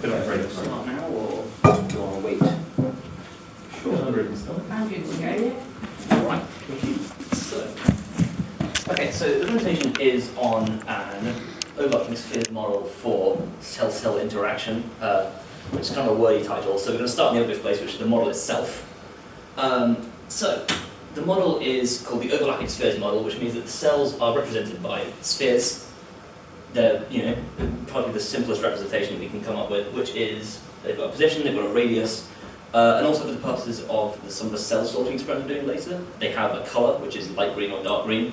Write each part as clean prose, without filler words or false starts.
Could I break start now, or do you want to wait? Sure. I'm ready to start. I'm good to go. Alright, thank you. So the presentation is on an overlapping spheres model for cell-cell interaction, which is kind of a wordy title. So we're going to start in the obvious place, which is the model itself. So the model is called the overlapping spheres model, which means that the cells are represented by spheres. They're, probably the simplest representation we can come up with, which is they've got a position, they've got a radius, and also for the purposes of some of the cell sorting experiments we're doing later, they have a colour, which is light green or dark green.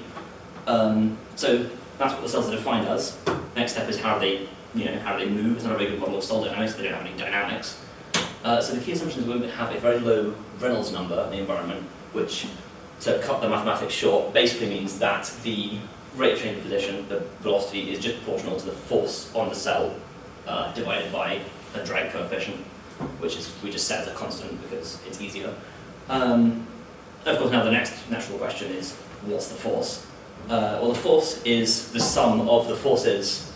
So that's what the cells are defined as. Next step is how do they move. It's not a very good model of cell dynamics, they don't have any dynamics. So the key assumption is we have a very low Reynolds number in the environment, which, to cut the mathematics short, basically means that the rate of change of position, the velocity, is just proportional to the force on the cell divided by a drag coefficient, which is we just set as a constant because it's easier. Of course, now the next natural question is, what's the force? Well, the force is the sum of the forces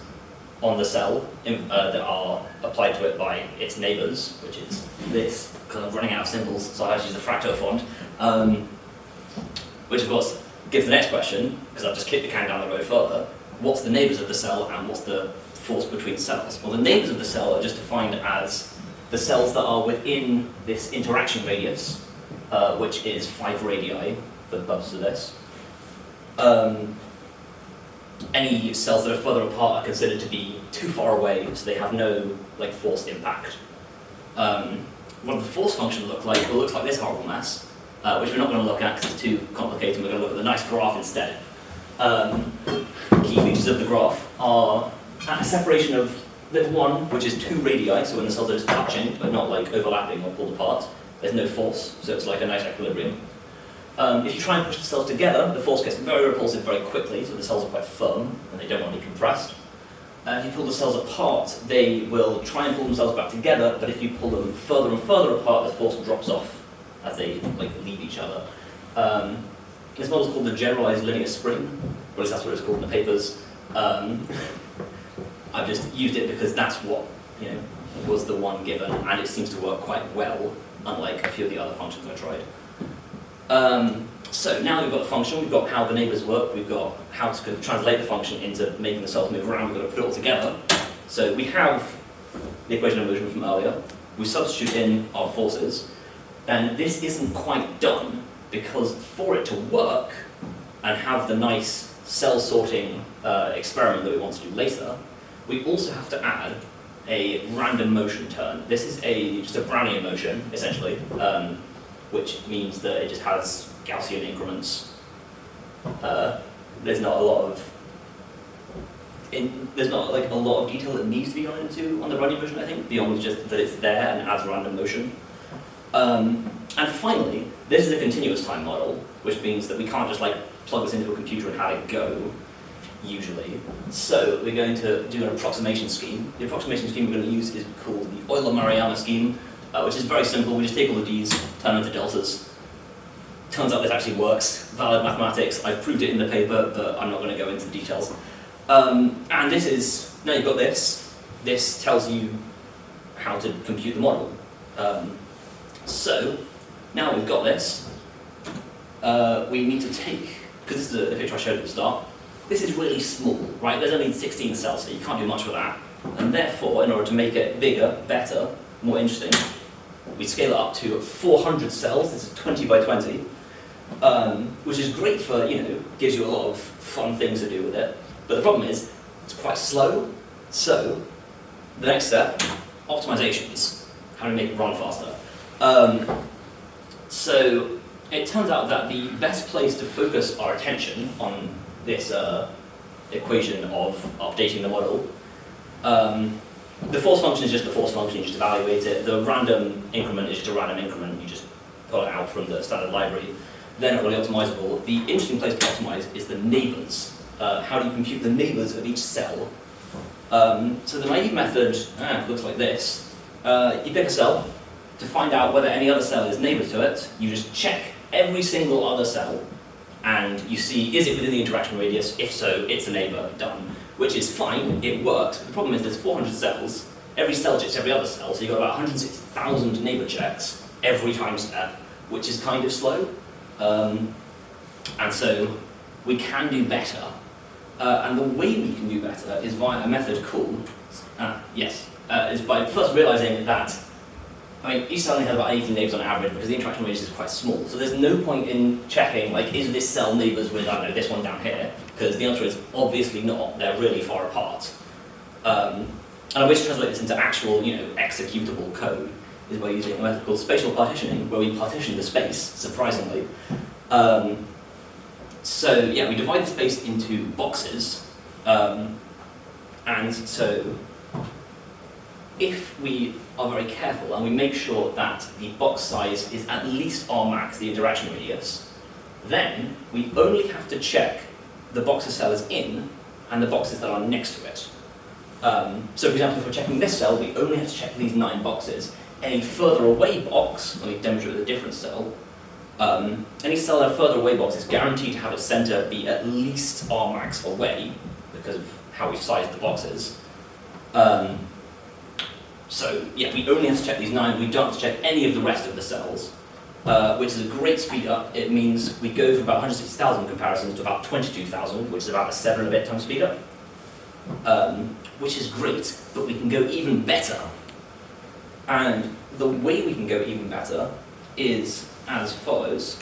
on the cell that are applied to it by its neighbours, which is this, because I'm running out of symbols, so I have to use the fractal font, which of course gives the next question, because I've just kicked the can down the road further. What's the neighbours of the cell and what's the force between cells? Well, the neighbours of the cell are just defined as the cells that are within this interaction radius, which is 5 radii for the purpose of this. Any cells that are further apart are considered to be too far away, so they have no force impact. What does the force function look like? Well, it looks like this horrible mess, which we're not going to look at because it's too complicated. We're going to look at the nice graph instead. Key features of the graph are at a separation of there's one, which is 2 radii, so when the cells are just touching, but not overlapping or pulled apart, there's no force, so it's like a nice equilibrium. If you try and push the cells together, the force gets very repulsive very quickly, so the cells are quite firm, and they don't want to be compressed. If you pull the cells apart, they will try and pull themselves back together, but if you pull them further and further apart, the force drops off as they leave each other. This model is called the generalized linear spring, or at least that's what it's called in the papers. I've just used it because that's what was the one given, and it seems to work quite well, unlike a few of the other functions I tried. So now we've got the function, we've got how the neighbours work, we've got how to translate the function into making the cells move around, we've got to put it all together. So we have the equation of motion from earlier, we substitute in our forces, and this isn't quite done, because for it to work and have the nice cell sorting experiment that we want to do later, we also have to add a random motion term. This is just a Brownian motion, essentially, which means that it just has Gaussian increments. There's not a lot of detail that needs to be gone into on the Brownian motion, I think, beyond just that it's there and adds random motion. And finally, this is a continuous time model, which means that we can't just plug this into a computer and have it go, usually. So we're going to do an approximation scheme. The approximation scheme we're going to use is called the Euler-Maruyama scheme, which is very simple. We just take all the d's, turn them into deltas. Turns out this actually works. Valid mathematics. I've proved it in the paper, but I'm not going to go into the details. And this is, now you've got this. This tells you how to compute the model. So now we've got this. We need to take, because this is the picture I showed at the start, this is really small, right? There's only 16 cells, so you can't do much with that. And therefore, in order to make it bigger, better, more interesting, we scale it up to 400 cells. This is 20 by 20, which is great for, gives you a lot of fun things to do with it. But the problem is, it's quite slow. So, the next step, optimizations. How do we make it run faster? So, it turns out that the best place to focus our attention on this equation of updating the model, the force function is just the force function, you just evaluate it. The random increment is just a random increment, you just pull it out from the standard library. They're not really optimizable. The interesting place to optimize is the neighbours. How do you compute the neighbours of each cell? So the naive method looks like this. You pick a cell. To find out whether any other cell is neighbour to it, you just check every single other cell, and you see, is it within the interaction radius? If so, it's a neighbour, done. Which is fine, it works, but the problem is there's 400 cells, every cell checks every other cell, so you've got about 160,000 neighbor checks every time step, which is kind of slow. And so we can do better. And the way we can do better is via a method called, is by first realizing that, each cell only has about 80 neighbors on average because the interaction radius is quite small. So there's no point in checking, is this cell neighbors with, I don't know, this one down here? Because the answer is obviously not. They're really far apart. And a way to translate this into actual, executable code is by using a method called spatial partitioning, where we partition the space, surprisingly. We divide the space into boxes, and so if we are very careful and we make sure that the box size is at least Rmax, the interaction radius, then we only have to check the box a cell is in and the boxes that are next to it. So for example, if we're checking this cell, we only have to check these 9 boxes. Any further away box, let me demonstrate with a different cell, any cell in a further away box is guaranteed to have its center be at least Rmax away, because of how we've sized the boxes. We only have to check these 9, we don't have to check any of the rest of the cells, which is a great speed up. It means we go from about 160,000 comparisons to about 22,000, which is about a 7 and a bit time speed up, which is great, but we can go even better. And the way we can go even better is as follows.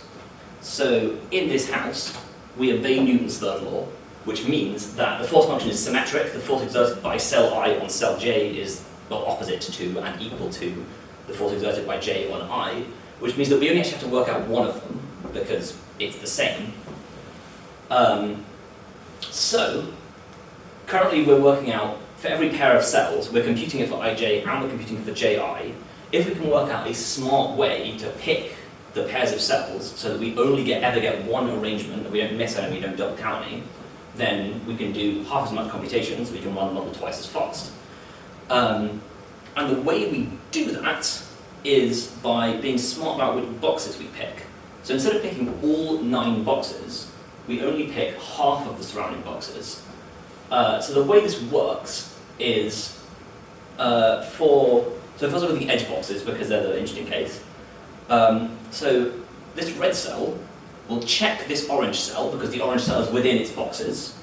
So in this house, we obey Newton's third law, which means that the force function is symmetric. The force exerted by cell I on cell j is opposite to and equal to the force exerted by j on I, which means that we only actually have to work out one of them because it's the same. So currently we're working out, for every pair of cells, we're computing it for ij and we're computing it for ji. If we can work out a smart way to pick the pairs of cells so that we only ever get one arrangement, and we don't miss any, we don't double count any, then we can do half as much computation, so we can run the model twice as fast. And the way we do that is by being smart about which boxes we pick. So instead of picking all 9 boxes, we only pick half of the surrounding boxes. So the way this works is so first of all the edge boxes, because they're the interesting case. So this red cell will check this orange cell, because the orange cell is within its boxes,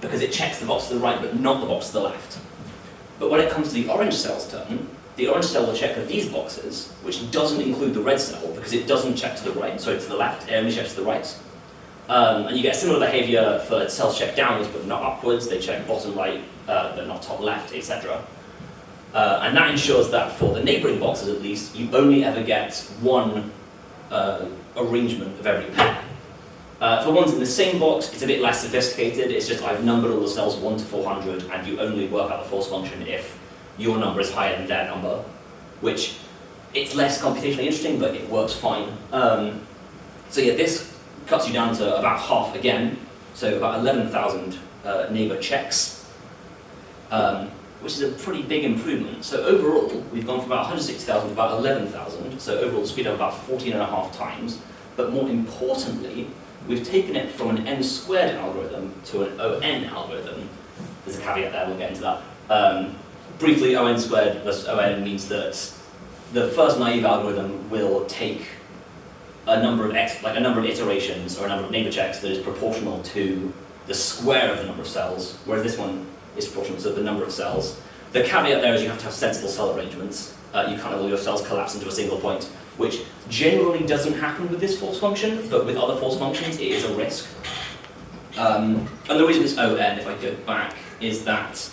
because it checks the box to the right but not the box to the left. But when it comes to the orange cell's turn, the orange cell will check these boxes, which doesn't include the red cell, because it doesn't check to the right, sorry, to the left, it only checks to the right. And you get similar behavior for cells check downwards but not upwards, they check bottom right but not top left, etc. And that ensures that for the neighbouring boxes at least, you only ever get one arrangement of every pair. For ones in the same box, it's a bit less sophisticated. It's just I've numbered all the cells 1 to 400, and you only work out the force function if your number is higher than their number, which it's less computationally interesting, but it works fine. This cuts you down to about half again, so about 11,000 neighbor checks, which is a pretty big improvement. So overall, we've gone from about 160,000 to about 11,000, so overall speed up about 14.5 times, but more importantly, we've taken it from an n-squared algorithm to an ON algorithm. There's a caveat there, we'll get into that. Briefly, ON squared versus ON means that the first naive algorithm will take a number of iterations or a number of neighbor checks that is proportional to the square of the number of cells, whereas this one is proportional to the number of cells. The caveat there is you have to have sensible cell arrangements. You can't have all your cells collapse into a single point, which generally doesn't happen with this force function, but with other force functions it is a risk. And the reason it's ON, if I go back, is that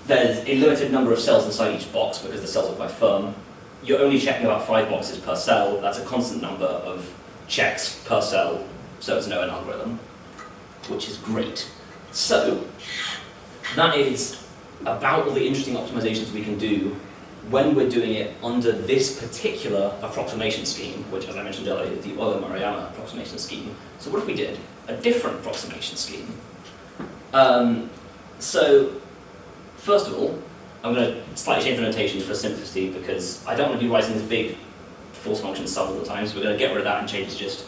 there's a limited number of cells inside each box because the cells are quite firm. You're only checking about 5 boxes per cell. That's a constant number of checks per cell, so it's an ON algorithm, which is great. So that is about all the interesting optimizations we can do when we're doing it under this particular approximation scheme, which, as I mentioned earlier, is the Euler-Maruyama approximation scheme. So what if we did a different approximation scheme? So first of all, I'm going to slightly change the notation for simplicity because I don't want to be writing this big force function sum all the time, so we're going to get rid of that and change it to just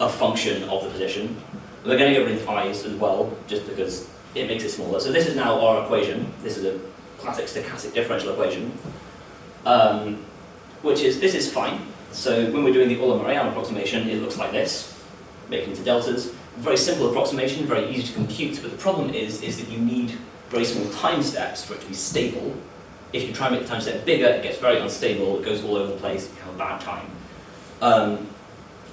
a function of the position. We're going to get rid of the i's as well, just because it makes it smaller. So this is now our equation. This is a classic stochastic differential equation, this is fine. So when we're doing the Euler-Mariano approximation, it looks like this, making into deltas. Very simple approximation, very easy to compute, but the problem is that you need very small time steps for it to be stable. If you try and make the time step bigger, it gets very unstable, it goes all over the place, you have a bad time.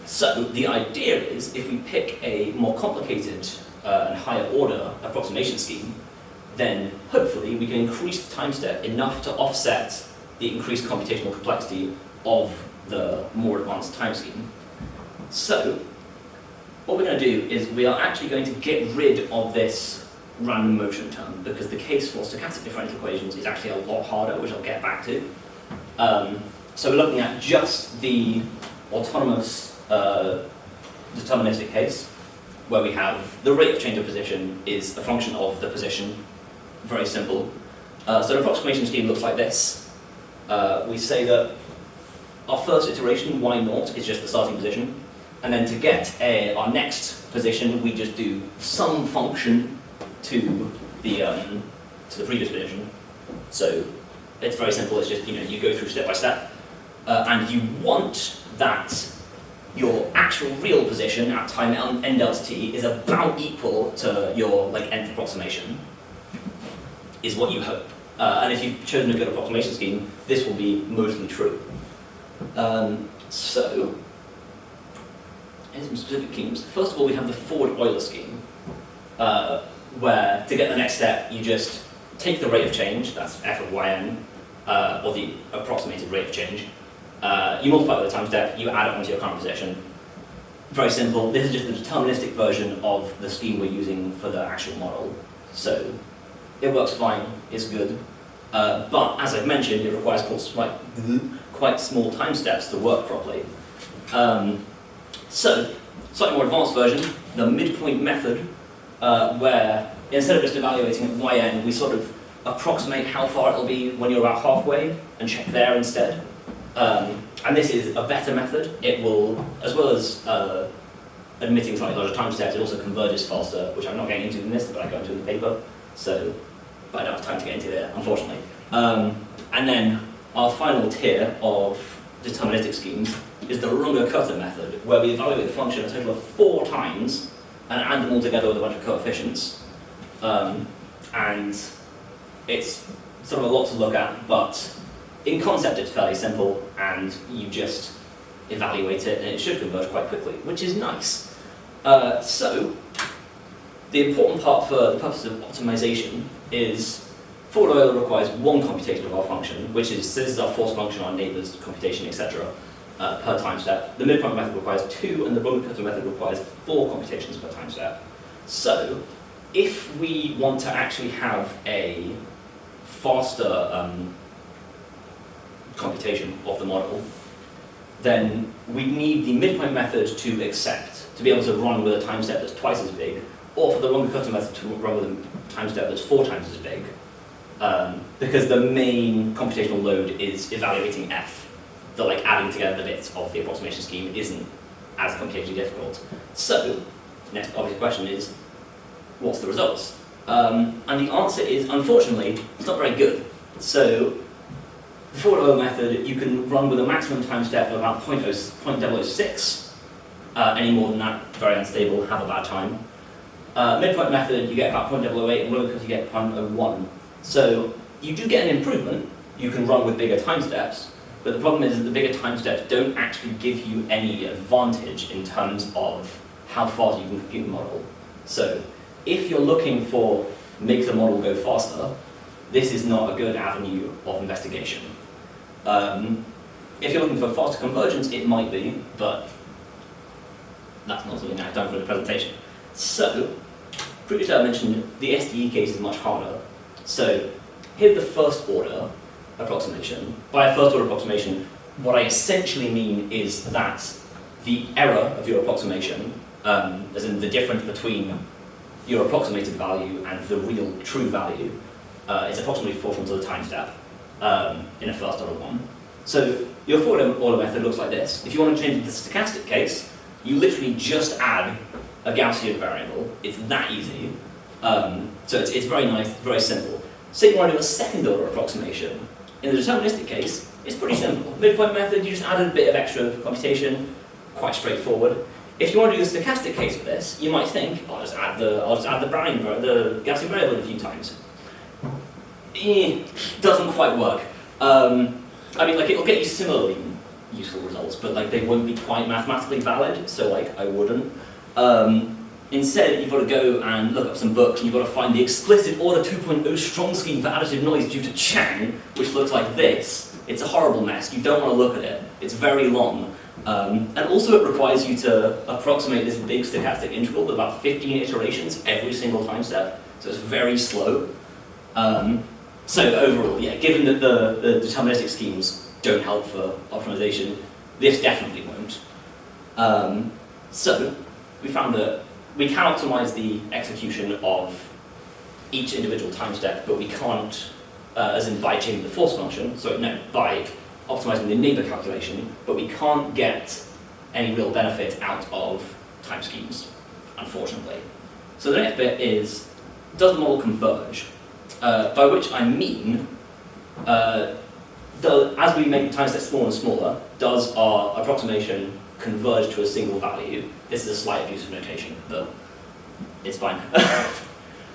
So the idea is, if we pick a more complicated and higher order approximation scheme, then hopefully we can increase the time step enough to offset the increased computational complexity of the more advanced time scheme. So what we're going to do is we are actually going to get rid of this random motion term, because the case for stochastic differential equations is actually a lot harder, which I'll get back to. So we're looking at just the autonomous deterministic case, where we have the rate of change of position is a function of the position. Very simple. So an approximation scheme looks like this. We say that our first iteration, y0, is just the starting position. And then to get our next position, we just do some function to the previous position. So it's very simple. It's just, you go through step by step. And you want that your actual real position at time n delta t is about equal to your nth approximation, is what you hope. And if you've chosen a good approximation scheme, this will be mostly true. So, here's some specific schemes. First of all, we have the forward Euler scheme, where to get the next step, you just take the rate of change, that's f of yn, or the approximated rate of change. You multiply by the time step, you add it onto your current position. Very simple. This is just the deterministic version of the scheme we're using for the actual model. So it works fine, it's good. But as I've mentioned, it requires quite small time steps to work properly. So, slightly more advanced version, the midpoint method, where instead of just evaluating at yn, we sort of approximate how far it'll be when you're about halfway and check there instead. And this is a better method. It will, as well as admitting slightly larger time steps, it also converges faster, which I'm not getting into in this, but I go into in the paper. So, but I don't have time to get into it, unfortunately. And then our final tier of deterministic schemes is the Runge-Kutta method, where we evaluate the function a total of 4 times and add them all together with a bunch of coefficients. And it's sort of a lot to look at, but in concept it's fairly simple, and you just evaluate it and it should converge quite quickly, which is nice. So, the important part for the purpose of optimization is forward Euler requires 1 computation of our function, which is, so this is our force function, our neighbours computation, etc. Per time step. The midpoint method requires 2, and the Runge-Kutta method requires 4 computations per time step. So, if we want to actually have a faster computation of the model, then we need the midpoint method to accept, to be able to run with a time step that's twice as big, or for the Runge-Kutta method to run with a time step that's 4 times as big, because the main computational load is evaluating f. The adding together the bits of the approximation scheme isn't as computationally difficult. So, next obvious question is, what's the results? And the answer is, unfortunately, it's not very good. So, the forward Euler method, you can run with a maximum time step of about 0.006. Any more than that, very unstable, have a bad time. Midpoint method, you get about 0.008, and Runge-Kutta you get 0.01. So you do get an improvement. You can run with bigger time steps, but the problem is that the bigger time steps don't actually give you any advantage in terms of how fast you can compute the model. So if you're looking for make the model go faster, this is not a good avenue of investigation. If you're looking for faster convergence, it might be, but that's not something I've done for the presentation. So, previously I mentioned the SDE case is much harder. So, here's the first order approximation. By a first order approximation, what I essentially mean is that the error of your approximation, as in the difference between your approximated value and the real true value, is approximately proportional to the time step in a first order one. So your forward order method looks like this. If you want to change the stochastic case, you literally just add a Gaussian variable. It's that easy. So it's very nice, very simple. Say you want to do a second order approximation. In the deterministic case, it's pretty simple. Midpoint method, you just added a bit of extra computation, quite straightforward. If you want to do the stochastic case for this, you might think, I'll just add the Brownian, the Gaussian variable in a few times. Doesn't quite work. I mean, like, it'll get you similarly useful results, but like they won't be quite mathematically valid, so like I wouldn't. Instead, you've got to go and look up some books, and you've got to find the explicit order 2.0 strong scheme for additive noise due to Chang, which looks like this. It's a horrible mess. You don't want to look at it. It's very long. And also it requires you to approximate this big stochastic integral with about 15 iterations every single time step, so it's very slow. So overall, yeah, given that the deterministic schemes don't help for optimization, this definitely won't. So we found that we can optimize the execution of each individual time step, but we can't, as in by changing the force function, by optimizing the neighbor calculation, but we can't get any real benefit out of time schemes, unfortunately. So the next bit is, does the model converge? By which I mean, as we make the time step smaller and smaller, does our approximation converge to a single value? This is a slight abuse of notation, but it's fine.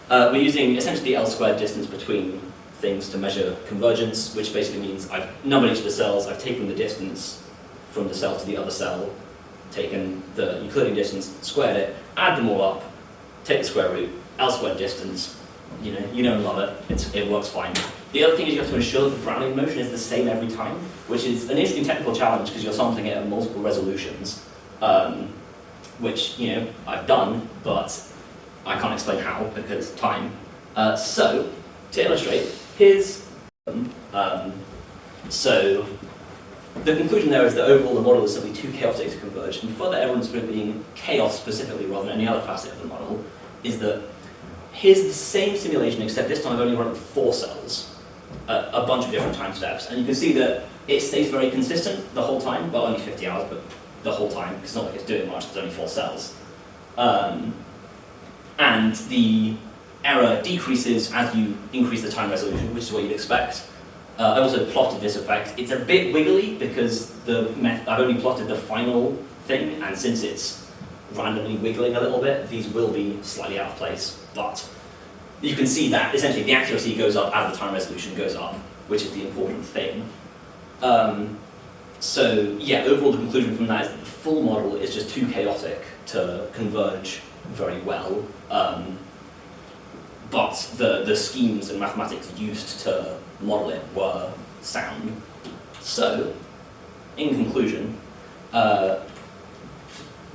We're using essentially the L-squared distance between things to measure convergence, which basically means I've numbered each of the cells, I've taken the distance from the cell to the other cell, taken the Euclidean distance, squared it, add them all up, take the square root, L-squared distance, you know and love it, it works fine. The other thing is you have to ensure that the Brownian motion is the same every time, which is an interesting technical challenge because you're sampling it at multiple resolutions, which I've done, but I can't explain how because time. So, to illustrate, here's so the conclusion there is that overall the model is simply too chaotic to converge, and further evidence for it being chaos specifically rather than any other facet of the model is that here's the same simulation except this time I've only run 4 cells, a bunch of different time steps, and you can see that it stays very consistent the whole time, well only 50 hours, but the whole time, because it's not like it's doing much, there's only 4 cells. And the error decreases as you increase the time resolution, which is what you'd expect. I also plotted this effect. It's a bit wiggly because I've only plotted the final thing, and since it's randomly wiggling a little bit, these will be slightly out of place. But you can see that essentially the accuracy goes up as the time resolution goes up, which is the important thing. So yeah, overall the conclusion from that is that the full model is just too chaotic to converge very well. But the schemes and mathematics used to model it were sound. So, in conclusion,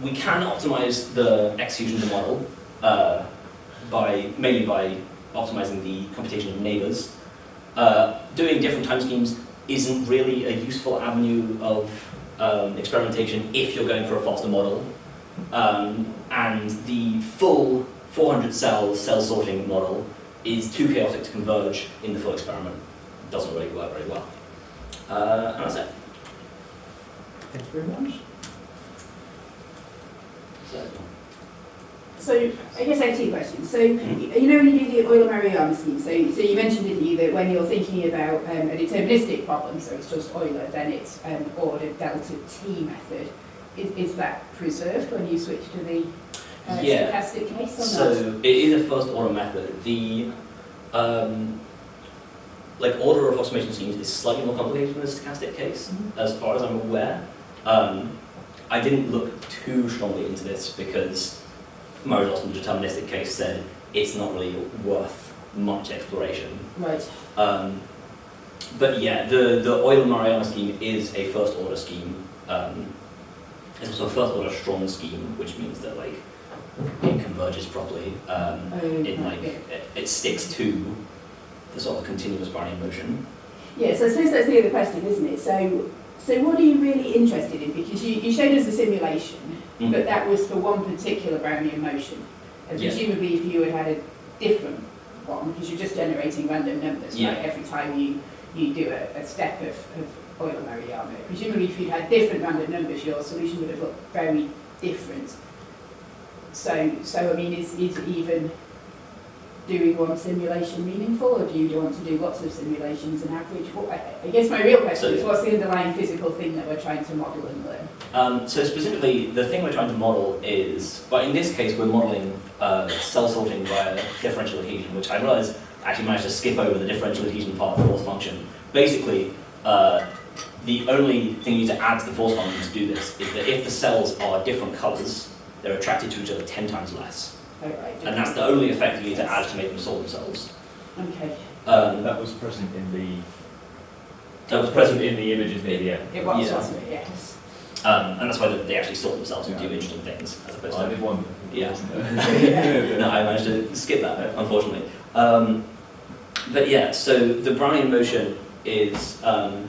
we can optimize the execution of the model mainly by optimizing the computation of neighbors. Doing different time schemes isn't really a useful avenue of experimentation if you're going for a faster model. And the full 400 cell sorting model is too chaotic to converge in the full experiment. It doesn't really work very well. And that's it. Thank you very much. So I guess I have 2 questions. So when you do the Euler-Maruyama scheme, so you mentioned, didn't you, that when you're thinking about a deterministic problem, so it's just Euler, then it's ordered delta t method. Is that preserved when you switch to the stochastic case or not? So it is a first order method. The order of approximation schemes is slightly more complicated than the stochastic case, as far as I'm aware. I didn't look too strongly into this because Murray-Lawson, the deterministic case, said it's not really worth much exploration. Right. But yeah, the Euler-Maruyama scheme is a first order scheme. It's also a first order strong scheme, which means that it converges properly. It sticks to the sort of continuous Brownian motion. Yeah, so I suppose that's the other question, isn't it? So what are you really interested in? Because you showed us a simulation, but that was for one particular Brownian motion. And presumably if you had a different one, because you're just generating random numbers, right? Every time you do a step of Euler-Maruyama. Presumably if you had different random numbers, your solution would have looked very different. So I mean, is even doing one simulation meaningful, or do you want to do lots of simulations and average? I guess my real question is, what's the underlying physical thing that we're trying to model and learn? So specifically, the thing we're trying to model is, well, in this case, we're modeling cell sorting via differential adhesion, which I realise I actually managed to skip over the differential adhesion part of the force function. Basically, the only thing you need to add to the force function to do this is that if the cells are different colours, they're attracted to each other 10 times less. Oh, right. And that's the only effect you need to add to make them sort themselves. Okay. That was present in the. That was present in the images near the end. It was, Yeah. wasn't it? Yes. And that's why they actually sort themselves and do interesting things, as opposed I to... did one. Yeah. No, I managed to skip that, unfortunately. But yeah, so the Brownian motion is... the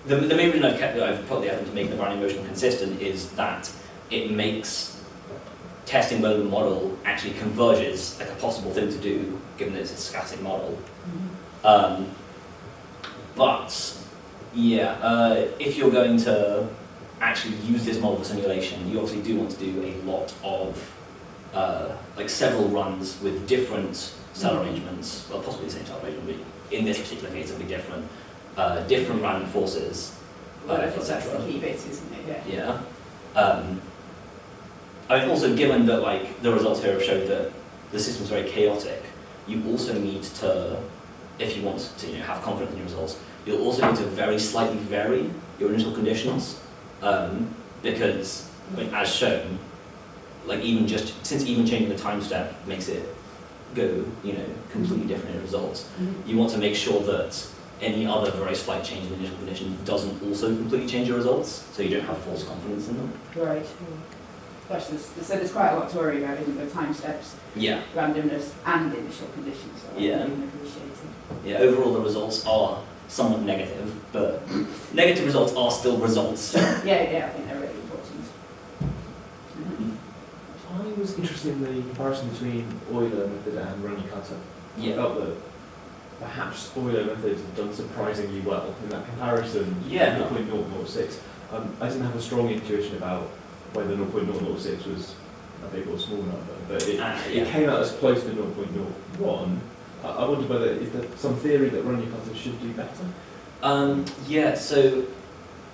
main reason I've put the effort to make the Brownian motion consistent is that it makes testing whether the model actually converges like a possible thing to do, given that it's a stochastic model. Mm-hmm. But yeah, if you're going to actually use this model for simulation, you obviously do want to do a lot of like several runs with different cell arrangements, well, possibly the same cell arrangement, but in this particular case it'll be different, different random forces, Well, I think that's etc. the key bit, isn't it? Yeah. Yeah. I mean, also given that like the results here have showed that the system's very chaotic, you also need to, if you want to have confidence in your results, you'll also need to very slightly vary your initial conditions, because I mean, as shown, like since even changing the time step makes it go completely different in results, Mm-hmm. you want to make sure that any other very slight change in the initial condition doesn't also completely change your results, so you don't have false confidence in them. Right. Gosh, there's quite a lot to worry about, isn't there? Time steps, Yeah. randomness, and initial conditions. So Yeah. I can appreciate it. Yeah, overall the results are somewhat negative, but negative results are still results. Yeah, I think they're really important. Mhm. I was interested in the comparison between Euler method and Runge-Kutta. I Yeah. felt that perhaps Euler methods have done surprisingly well in that comparison. Yeah. 0.006. I didn't have a strong intuition about whether 0.006 was a big or small number, but it Yeah. came out as close to 0.01. I wondered whether is there some theory that Runge-Kutta should do better? Yeah, so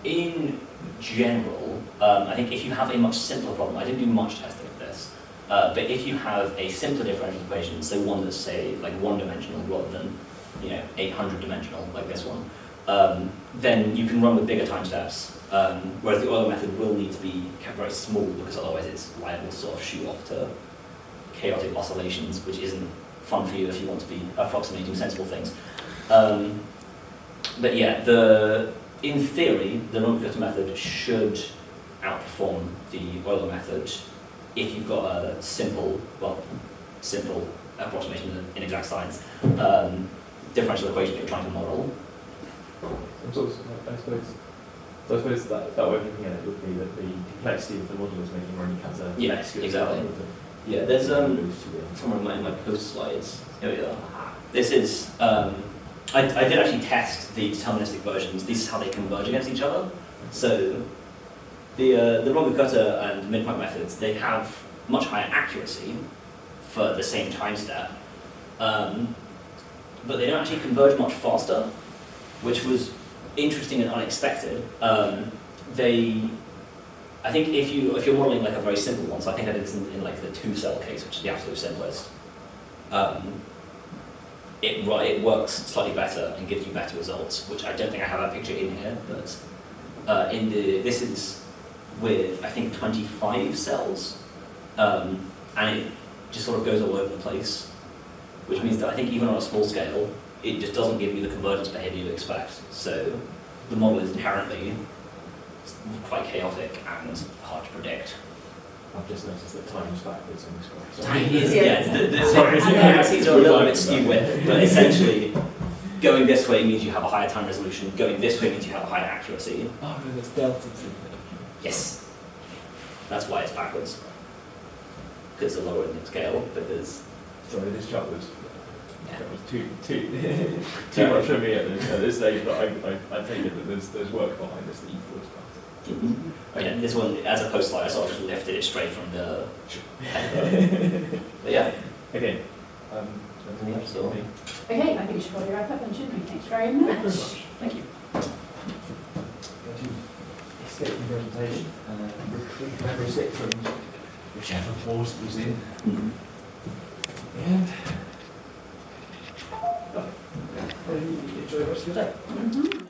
in general, I think if you have a much simpler problem, I didn't do much testing of this, but if you have a simpler differential equation, so one that's say like one-dimensional rather than 800-dimensional like this one, then you can run with bigger time steps. Whereas the Euler method will need to be kept very small because otherwise it's liable to sort of shoot off to chaotic oscillations, which isn't fun for you if you want to be approximating sensible things. But yeah, in theory, the Runge-Kutta method should outperform the Euler method if you've got a simple approximation in exact science differential equation that you're trying to model. I suppose that way of looking at it would be that the complexity of the model is making Runge-Kutta Yeah, less good. exactly. Yeah, there's somewhere in my post slides. Here we are. This is I did actually test the deterministic versions. This is how they converge against each other. So the Runge-Kutta and midpoint methods, they have much higher accuracy for the same time step, but they don't actually converge much faster, which was interesting and unexpected. I think if you're modeling like a very simple one, so I think I did this in like the 2-cell case, which is the absolute simplest. It works slightly better and gives you better results, which I don't think I have that picture in here, but this is with I think 25 cells, and it just sort of goes all over the place, which means that I think even on a small scale, it just doesn't give you the convergence behavior you expect. So the model is inherently quite chaotic and hard to predict. I've just noticed that time is backwards on this graph. Time is, the Sorry. axes are a little bit skewed with, but essentially going this way means you have a higher time resolution, going this way means you have a higher accuracy. Oh no, there's deltas in there. Yes. That's why it's backwards. Because it's a lower in scale, but there's... Sorry, this chart was Yeah. too much for me at this stage, but I take it that there's work behind this that you thought about. Yeah, this one, as a post slide, I sort of just lifted it straight from the header. But yeah. Again, Everything else for me. Okay, I think we should probably wrap up then, shouldn't we? Thanks very Thank you very much. much. Thank you. Escape from presentation, recruit member six from whichever force was in. And enjoy the rest of the day. Mhm.